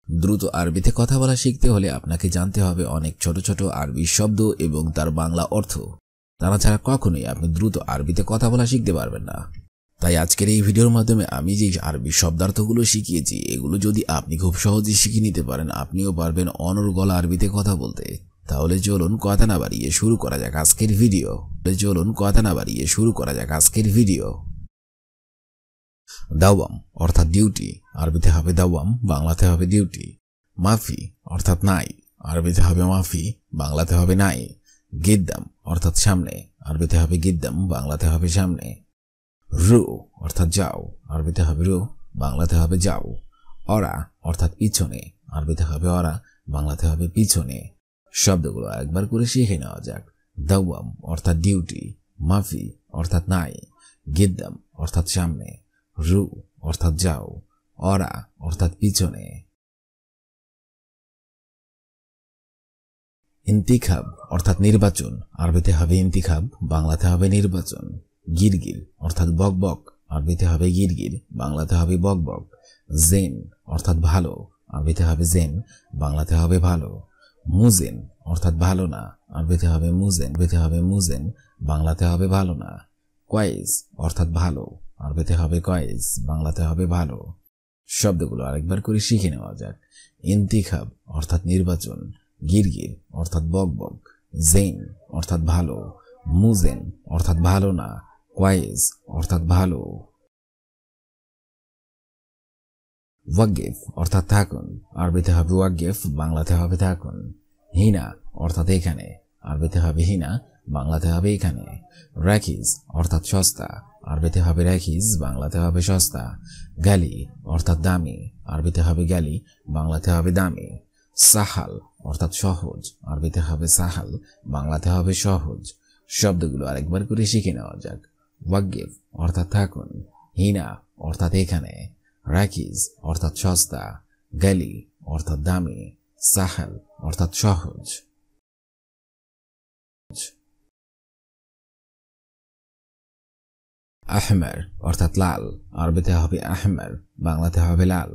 দ্রুত আরবিতে কথা বলা শিখতে হলে আপনাকে জানতে হবে অনেক ছোট ছোট আরবি শব্দ এবং তার বাংলা অর্থ। তারা ছাড়া কখনোই আপনি দ্রুত আরবিতে কথা বলা শিখতে পারবেন না। তাই আজকের এই ভিডিওর মাধ্যমে আমি যে আরবি শব্দার্থগুলো শিখিয়েছি এগুলো যদি আপনি খুব সহজেই শিখে নিতে পারেন, আপনিও পারবেন অনর্গল আরবিতে কথা বলতে। তাহলে চলুন কথা না বাড়িয়ে শুরু করা যাক আজকের ভিডিও। দাওয়াম অর্থাৎ ডিউটি, আরবিতে হবে দাওয়াম, বাংলাতে হবে ডিউটি। মাফি অর্থাৎ নাই, আরবিতে হবে মাফি, বাংলাতে হবে নাই। গিদ্দাম অর্থাৎ সামনে, আরবিতে হবে গিদ্দাম, বাংলাতে হবে সামনে। রু অর্থাৎ যাও, আরবিতে হবে রু, বাংলাতে হবে যাও। অরা অর্থাৎ পিছনে, আরবিতে হবে অরা, বাংলাতে হবে পিছনে। শব্দগুলো একবার করে শিখে নেওয়া যাক। দাওয়াম অর্থাৎ ডিউটি, মাফি অর্থাৎ নাই, গিদ্দাম অর্থাৎ সামনে, রু অর্থাৎ যাও, অরা অর্থাৎ পিছনে। ইন্তিখাব অর্থাৎ নির্বাচন, আরবিতে হবে ইন্তিখাব, বাংলাতে হবে নির্বাচন। গিরগির অর্থাৎ বকবক, আরবিতে হবে গিরগির, বাংলাতে হবে বকবক। জেন অর্থাৎ ভালো, আরবিতে হবে জেন, বাংলাতে হবে ভালো। মুজেন অর্থাৎ ভালো না, আরবিতে হবে মুজেন, বাংলাতে হবে ভালো না। কয়েস অর্থাৎ ভালো, আরবিতে হবে কয়েস, বাংলাতে হবে ভালো। শব্দগুলো আরেকবার করে শিখে নেওয়া যাক। ইন্তিখাব অর্থাৎ নির্বাচন, গিরগির অর্থাৎ বকবক, জেন অর্থাৎ ভালো, মুজেন অর্থাৎ ভালো না, কয়েস অর্থাৎ ভালো। ওয়াগিফ অর্থাৎ থাকুন, আরবিতে হবে ওয়াগিফ, বাংলাতে হবে থাকুন। হিনা অর্থাৎ এখানে, আরবিতে হবে হিনা, বাংলাতে হবে এখানে। রাখিজ অর্থাৎ সস্তা, আরবিতে হবে রাখিজ, বাংলাতে হবে সস্তা। গালি অর্থাৎ দামি, আরবিতে হবে গালি, বাংলাতে হবে দামি। সাহাল অর্থাৎ সহজ, আরবিতে হবে সাহাল, বাংলাতে হবে সহজ। শব্দগুলো আরেকবার করে শিখে নেওয়া যাক। ওয়াগিফ অর্থাৎ থাকুন, হিনা অর্থাৎ এখানে, রাখিজ অর্থাৎ সস্তা, গালি অর্থাৎ দামি, সাহাল অর্থাৎ সহজ। আহমার অর্থাৎ লাল, আরবিতে হবে আহমার, বাংলাতে হবে লাল।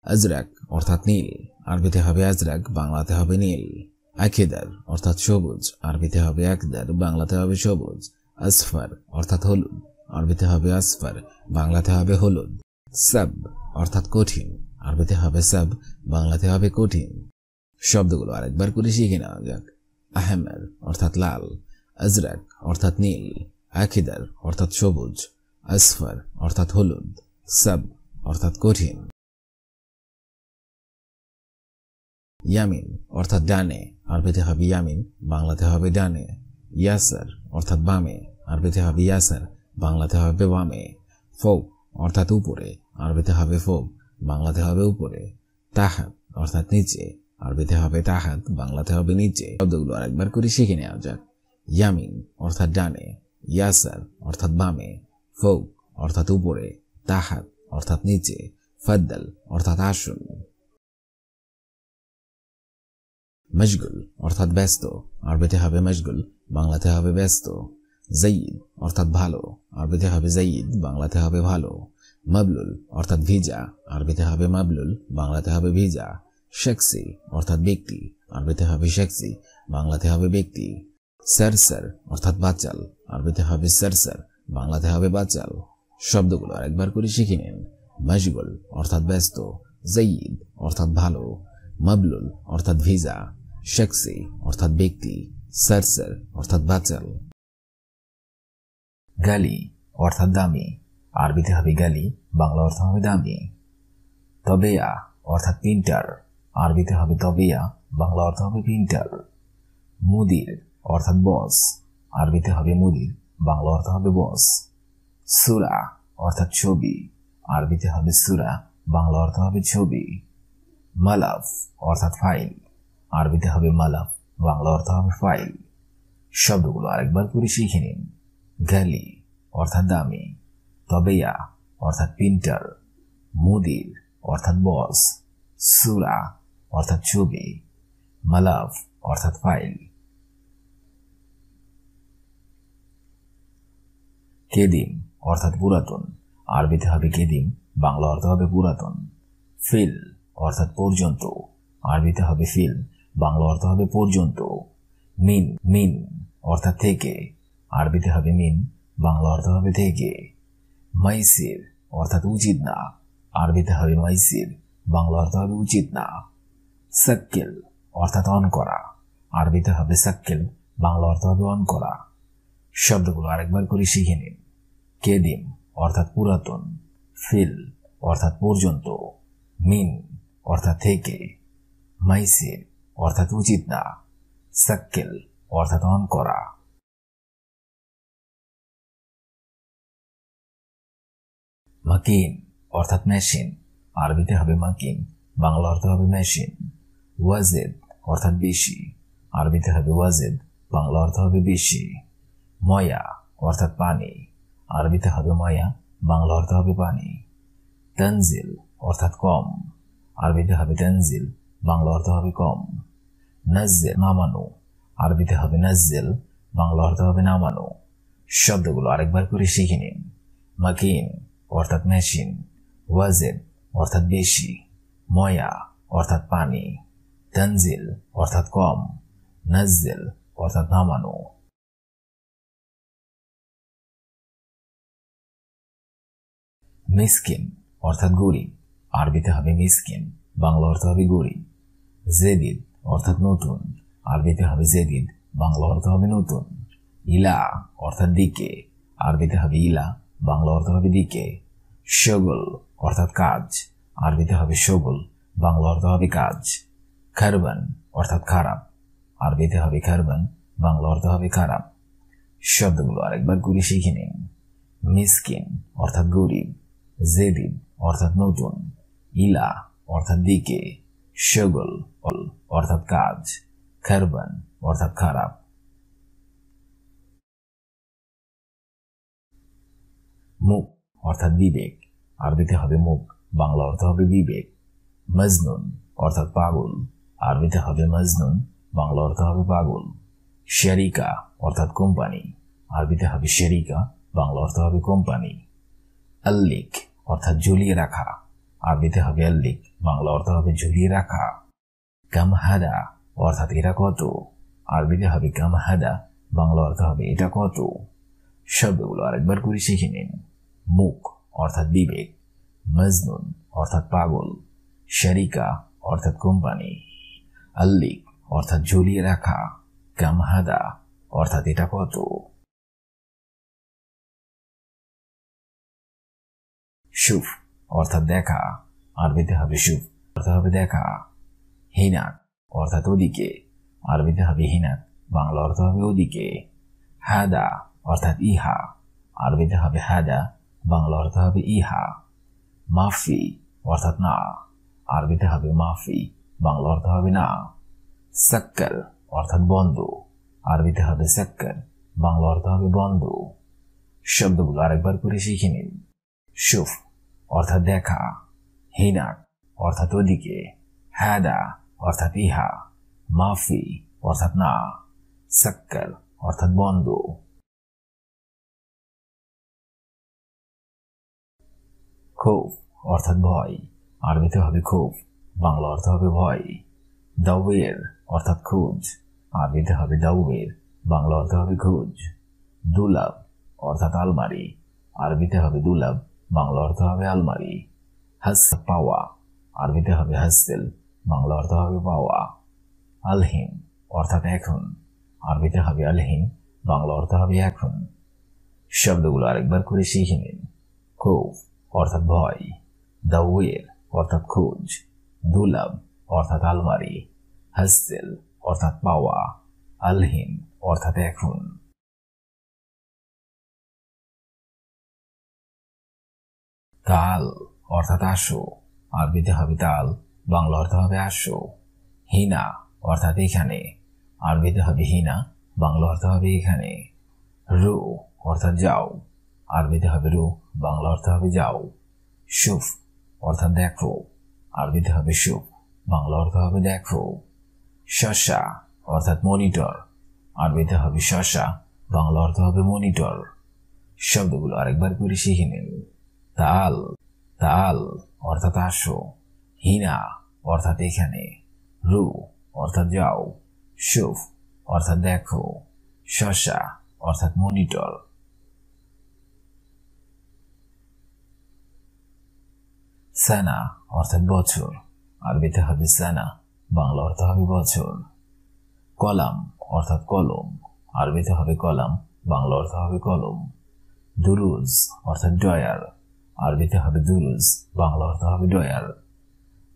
আজরাক অর্থাৎ নীল, আরবিতে হবে আজরাক, বাংলাতে হবে নীল। আকিদার অর্থাৎ সবুজ, আরবিতে হবে আকদার, বাংলাতে হবে সবুজ। আসফার অর্থাৎ হলুদ, আরবিতে হবে আসফার, বাংলাতে হবে হলুদ। সাব অর্থাৎ কঠিন, আরবিতে হবে সাব, বাংলাতে হবে কঠিন। শব্দগুলো আরেকবার করে শিখে নেওয়া যাক। আহমার অর্থাৎ লাল, আজরাক অর্থাৎ নীল, আকিদার অর্থাৎ সবুজ, আসফার অর্থাৎ হলুদ, সাব অর্থাৎ কঠিন। ইয়ামিন অর্থাৎ ডানে, আরবিতে হবে ইয়ামিন, বাংলাতে হবে ডানে। ইয়াসার অর্থাৎ বামে, আরবিতে হবে ইয়াসার, বাংলাতে হবে বামে। ফৌক অর্থাৎ উপরে, আরবিতে হবে ফৌক, বাংলাতে হবে উপরে। তাহাত অর্থাৎ নিচে, আরবিতে হবে তাহাত, বাংলাতে হবে নিচে। শব্দগুলো আরেকবার করে শিখে নেওয়া যাক। ইয়ামিন অর্থাৎ ডানে, ইয়াসার অর্থাৎ বামে, ফৌক অর্থাৎ উপরে, তাহাত অর্থাৎ নিচে, ফাদ্দাল অর্থাৎ আসুন। মশগুল অর্থাৎ ব্যস্ত, আরবিতে হবে মশগুল, বাংলাতে হবে ব্যস্ত। জাইদ অর্থাৎ ভালো, আরবিতে হবে জাইদ, বাংলাতে হবে ভালো। মাবলুল অর্থাৎ ভিজা, আরবিতে হবে মাবলুল, বাংলাতে হবে ভিজা। শেক্সি অর্থাৎ ব্যক্তি, আরবিতে হবে শেক্সি, বাংলাতে হবে ব্যক্তি। সারসার অর্থাৎ বাচাল, আরবিতে হবে সারসার, বাংলাতে হবে বাচাল। শব্দগুলো আরেকবার করে শিখে নিন। মশগুল অর্থাৎ ব্যস্ত, জাইদ অর্থাৎ ভালো, মাবলুল অর্থাৎ ভিজা, শেক্সি অর্থাৎ ব্যক্তি, সারসার অর্থাৎ বাচাল। গালি অর্থাৎ দামি, আরবিতে হবে গালি, বাংলা অর্থ হবে দামি। তবেয়া অর্থাৎ প্রিন্টার, আরবিতে হবে তবেয়া, বাংলা অর্থ হবে প্রিন্টার। মুদির অর্থাৎ বস, আরবিতে হবে মুদির, বাংলা অর্থ হবে বস। সূরা অর্থাৎ ছবি, আরবিতে হবে সূরা, বাংলা অর্থ হবে ছবি। মালাফ অর্থাৎ ফাইল, আরবিতে হবে মালাফ, বাংলা অর্থ হবে ফাইল। শব্দগুলো আরেকবার করে শিখে নিন। গালি অর্থাৎ দামি, তবেয়া অর্থাৎ প্রিন্টার, মুদির অর্থাৎ বস, সূরা অর্থাৎ ছবি, মালাফ অর্থাৎ ফাইল। কেদিম অর্থাৎ পুরাতন, আরবিতে হবে কেদিম, বাংলা অর্থ হবে পুরাতন। ফিল অর্থাৎ পর্যন্ত, আরবিতে হবে ফিল, বাংলা অর্থ হবে পর্যন্ত। মিন মিন অর্থাৎ থেকে, আরবিতে হবে মিন, বাংলা অর্থ হবে থেকে। মাইসির অর্থাৎ উচিত না, আরবিতে হবে মাইসির, বাংলা অর্থ হবে উচিত না। সাক্কেল অর্থাৎ অন করা, আরবিতে হবে সাক্কেল, বাংলা অর্থ হবে অন করা। শব্দগুলো আরেকবার করে শিখে নিন। কেদিম অর্থাৎ পুরাতন, ফিল অর্থাৎ পর্যন্ত, মিন অর্থাৎ থেকে, মাইসির অর্থাৎ উচিত না, সাক্কেল অর্থাৎ অন করা। মাকিন অর্থাৎ মেশিন, আরবিতে হবে মাকিন, বাংলা অর্থ হবে মেশিন। ওয়াজেদ অর্থাৎ বেশি, আরবিতে হবে ওয়াজেদ, বাংলা অর্থ হবে বেশি। ময়া অর্থাৎ পানি, আরবিতে হবে ময়া, বাংলা অর্থ হবে পানি। তানজিল অর্থাৎ কম, আরবিতে হবে তানজিল, বাংলা অর্থ হবে কম। নাজ্জেল নামানো, আরবিতে হবে নাজ্জেল, বাংলা অর্থ হবে নামানো। শব্দগুলো আরেকবার করে শিখে নিন। মাকিন অর্থাৎ মেশিন, ওয়াজেদ অর্থাৎ বেশি, ময়া অর্থাৎ পানি, তানজিল অর্থাৎ কম, নাজ্জেল অর্থাৎ নামানো। মিসকিন অর্থাৎ গরিব, আরবিতে হবে মিসকিন, বাংলা অর্থ হবে গরিব। জেদিদ অর্থাৎ নতুন, আরবিতে হবে জেদিদ, বাংলা অর্থ হবে নতুন। ইলা অর্থাৎ দিকে, আরবিতে হবে ইলা, বাংলা অর্থ হবে দিকে। শগল অর্থাৎ কাজ, আরবিতে হবে শগল, বাংলা অর্থ হবে কাজ। খারবান অর্থাৎ খারাপ, আরবিতে হবে খারবান, বাংলা অর্থ হবে খারাপ। শব্দগুলো আরেকবার করে শিখে নিন। মিসকিন অর্থাৎ গরিব, জেদিদ অর্থাৎ নতুন, ইলা অর্থাৎ দিকে, শগল অর্থাৎ কাজ, খারবান অর্থাৎ খারাপ। মুখ অর্থাৎ বিবেক, আরবিতে হবে মুখ, বাংলা অর্থ হবে বিবেক। মজনুন অর্থাৎ পাগল, আরবিতে হবে মজনুন, বাংলা অর্থ হবে পাগল। শরিকা অর্থাৎ কোম্পানি, আরবিতে হবে শরিকা, বাংলা অর্থ হবে কোম্পানি। আল্লিক অর্থাৎ ঝুলিয়ে রাখা, আরবিতে হবে আল্লিক, বাংলা অর্থ হবে ঝুলিয়ে রাখা। কামহাদা অর্থাৎ এটা কত, আরবিতে হবে কামহাদা, বাংলা অর্থ হবে এটা কত। শব্দগুলো আরেকবার করে শিখে নিন। মুখ অর্থাৎ বিবেক, মজনুন অর্থাৎ পাগল, শরিকা অর্থাৎ কোম্পানি, আল্লিক অর্থাৎ ঝুলিয়ে রাখা, কামহাদা অর্থাৎ এটা কত। শুফ অর্থাৎ দেখা, আরবিতে হবে শুফ, অর্থ হবে দেখা। হিনাক অর্থাৎ ওদিকে, আরবিতে হবে হিনাক, বাংলা অর্থ হবে ওদিকে। হাদা অর্থাৎ ইহা, আরবিতে হবে হাদা, বাংলা অর্থ হবে ইহা। মাফি অর্থাৎ না, আরবিতে হবে মাফি, বাংলা অর্থ হবে না। সাক্কর অর্থাৎ বন্ধ, আরবিতে হবে সাক্কর, বাংলা অর্থ হবে বন্ধ। শব্দগুলো আরেকবার করে শিখে নিন। শুফ অর্থাৎ দেখা, হিনাক অর্থাৎ ওদিকে, হাদা অর্থাৎ ইহা, মাফি অর্থাৎ না, সাক্কর অর্থাৎ বন্ধ। খৌফ অর্থাৎ ভয়, আরবিতে হবে খৌফ, বাংলা অর্থ হবে ভয়। দাওয়ের অর্থাৎ খোঁজ, আরবিতে হবে দাওয়ের, বাংলা অর্থ হবে খোঁজ। দুলাব অর্থাৎ আলমারি, আরবিতে হবে দুলাব, বাংলা অর্থ হবে আলমারি। হাস পাওয়া, আরবিতে হবে হাসেল, বাংলা অর্থ হবে পাওয়া। আলহিন অর্থাৎ এখন, আরবিতে হবে আলহিন, বাংলা অর্থ হবে এখন। শব্দগুলো আরেকবার করে শিখে নিন। খৌফ অর্থাৎ ভয়, দাওয়ের অর্থাৎ খোঁজ, দুলাব অর্থাৎ আলমারি, হাসেল অর্থাৎ পাওয়া, আলহিন অর্থাৎ এখন। তাল অর্থাৎ আসো, আরবিতে হবে তাল, বাংলা অর্থ হবে আসো। হিনা অর্থাৎ এখানে, আরবিতে হবে হিনা, বাংলা অর্থ হবে এখানে। রু অর্থাৎ যাও, আরবিতে হবে রু, বাংলা অর্থ হবে যাও। শুফ অর্থাৎ দেখো, আরবিতে হবে শুফ, বাংলা অর্থ হবে দেখো। শশা অর্থাৎ মনিটর, আরবিতে হবে শশা, বাংলা অর্থ হবে মনিটর। শব্দগুলো আরেকবার করে শিখে নিন। তাল তাল অর্থাৎ আসো, হিনা অর্থাৎ এখানে, রু অর্থাৎ যাও, শুফ অর্থাৎ দেখো, শশা অর্থাৎ মনিটর। সানা অর্থাৎ বছর, আরবিতে হবে সানা, বাংলা অর্থ হবে বছর। কলাম অর্থাৎ কলম, আরবিতে হবে কলাম, বাংলা অর্থ হবে কলম। দুরুজ অর্থাৎ ডয়ার, আরবিতে হবে দুরুজ, বাংলা অর্থ হবে ডয়ার।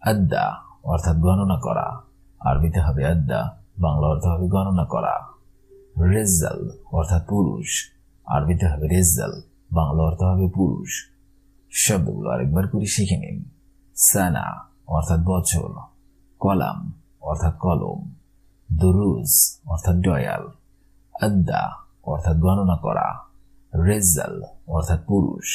আদ্দা অর্থাৎ গণনা করা, আরবিতে হবে আদ্দা, বাংলা অর্থ হবে গণনা করা। রেজাল অর্থাৎ পুরুষ, আরবিতে হবে রেজাল, বাংলা অর্থ হবে পুরুষ। শব্দগুলো আরেকবার করে শিখে নিন। সানা অর্থাৎ বছর, কলাম অর্থাৎ কলম, দুরুজ অর্থাৎ ডয়াল, আদ্দা অর্থাৎ গণনা করা, রেজাল অর্থাৎ পুরুষ।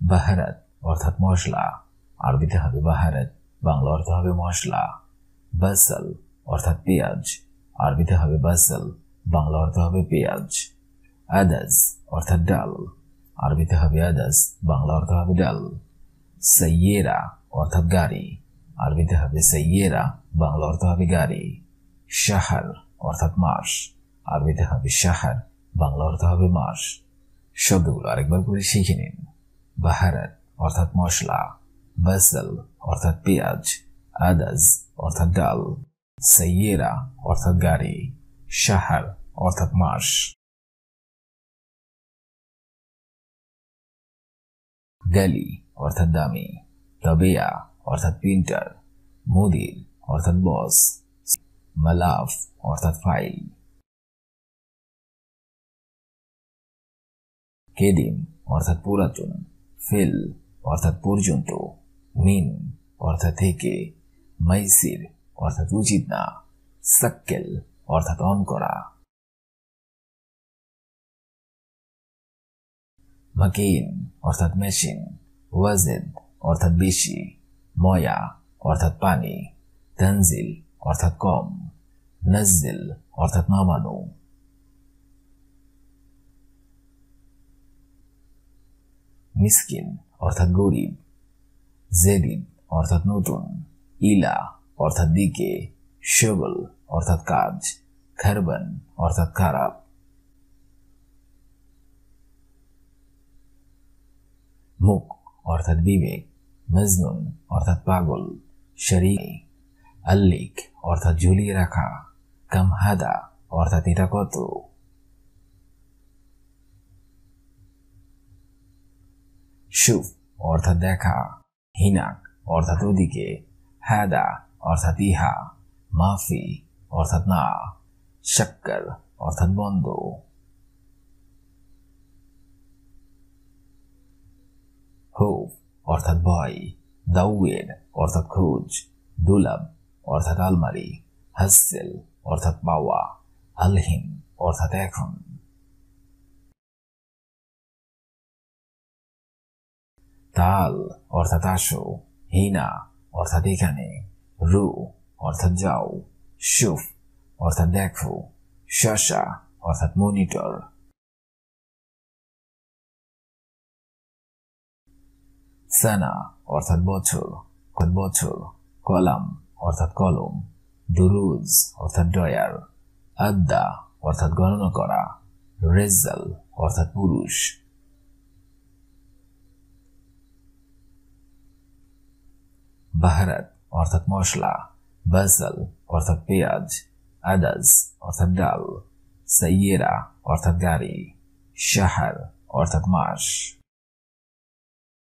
বাহারাত অর্থাৎ মশলা, আরবিতে হবে বাহারাত, বাংলা অর্থ হবে মশলা। বাসাল অর্থাৎ পেঁয়াজ, আরবিতে হবে বাসাল, বাংলা অর্থ হবে পেঁয়াজ। আদাজ অর্থাৎ ডাল, আরবিতে হবে আদাজ, বাংলা অর্থ হবে ডাল। সাইয়েরা অর্থাৎ গাড়ি, আরবিতে হবে সাইয়েরা, বাংলা অর্থ হবে গাড়ি। শাহার অর্থাৎ মাস, আরবিতে হবে শাহার, বাংলা অর্থ হবে মাস। শব্দগুলো আরেকবার করে শিখে নিন। বাহারাত অর্থাৎ মশলা, বাসাল অর্থাৎ পেঁয়াজ, আদাজ অর্থাৎ ডাল, সাইয়েরা অর্থাৎ গাড়ি, শাহার অর্থাৎ মাস। গালি অর্থাৎ দামি, তবেয়া অর্থাৎ প্রিন্টার, মুদির অর্থাৎ বস, মালাফ অর্থাৎ ফাইল। কেদিম অর্থাৎ পুরাতন, ফিল অর্থাৎ পর্যন্ত, মিন অর্থাৎ থেকে, মাইসির অর্থাৎ উচিত না, সাক্কেল অর্থাৎ অন করা। মাকিন অর্থাৎ মেশিন, ওয়াজেদ অর্থাৎ বেশি, ময়া অর্থাৎ পানি, তানজিল অর্থাৎ কম, নাজিল অর্থাৎ নামানো। মিসকিন অর্থাৎ গরিব, জেদিদ অর্থাৎ নতুন, ইলা অর্থাৎ দিকে, শগল অর্থাৎ কাজ, খারবান অর্থাৎ খারাপ। মুখ অর্থাৎ বিবেক, মজনুন অর্থাৎ পাগল, শরীর। আল্লিক অর্থাৎ ঝুলিয়ে রাখা, কামহাদা অর্থাৎ এটা কত। শুফ অর্থাৎ দেখা, হিনাক অর্থাৎ ওদিকে, হাদা অর্থাৎ ইহা, মাফি অর্থাৎ না, শাক্কর অর্থাৎ বন্ধ। খৌফ অর্থাৎ ভয়, দাউয়ের অর্থাৎ খোঁজ, দুলাব অর্থাৎ আলমারি, হাসেল অর্থাৎ পাওয়া, আলহিন অর্থাৎ এখন। তাল অর্থাৎ আসো, হিনা অর্থাৎ এখানে, রু অর্থাৎ যাও, শুফ অর্থাৎ দেখো, শশা অর্থাৎ মনিটর। সানা অর্থাৎ বছর, কলাম অর্থাৎ কলম, দুরুজ অর্থাৎ ডয়ার, আদ্দা অর্থাৎ গণনা করা, রেজাল অর্থাৎ পুরুষ। বাহারাত অর্থাৎ মশলা, বাসাল অর্থাৎ পেঁয়াজ, আদাজ অর্থাৎ ডাল, সাইয়েরা অর্থাৎ গাড়ি, শাহার অর্থাৎ মাস।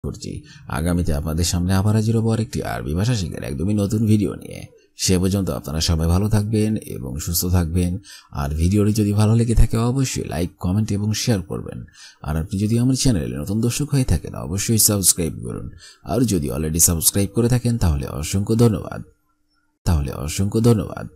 করছি আগামীতে আপনাদের সামনে আবার হাজির হবো আরেকটি আরবি ভাষা শেখার একদমই নতুন ভিডিও নিয়ে। সে পর্যন্ত আপনারা সবাই ভালো থাকবেন এবং সুস্থ থাকবেন। আর ভিডিওটি যদি ভালো লেগে থাকে অবশ্যই লাইক, কমেন্ট এবং শেয়ার করবেন। আর আপনি যদি আমার চ্যানেলে নতুন দর্শক হয়ে থাকেন অবশ্যই সাবস্ক্রাইব করুন। আর যদি অলরেডি সাবস্ক্রাইব করে থাকেন তাহলে অসংখ্য ধন্যবাদ।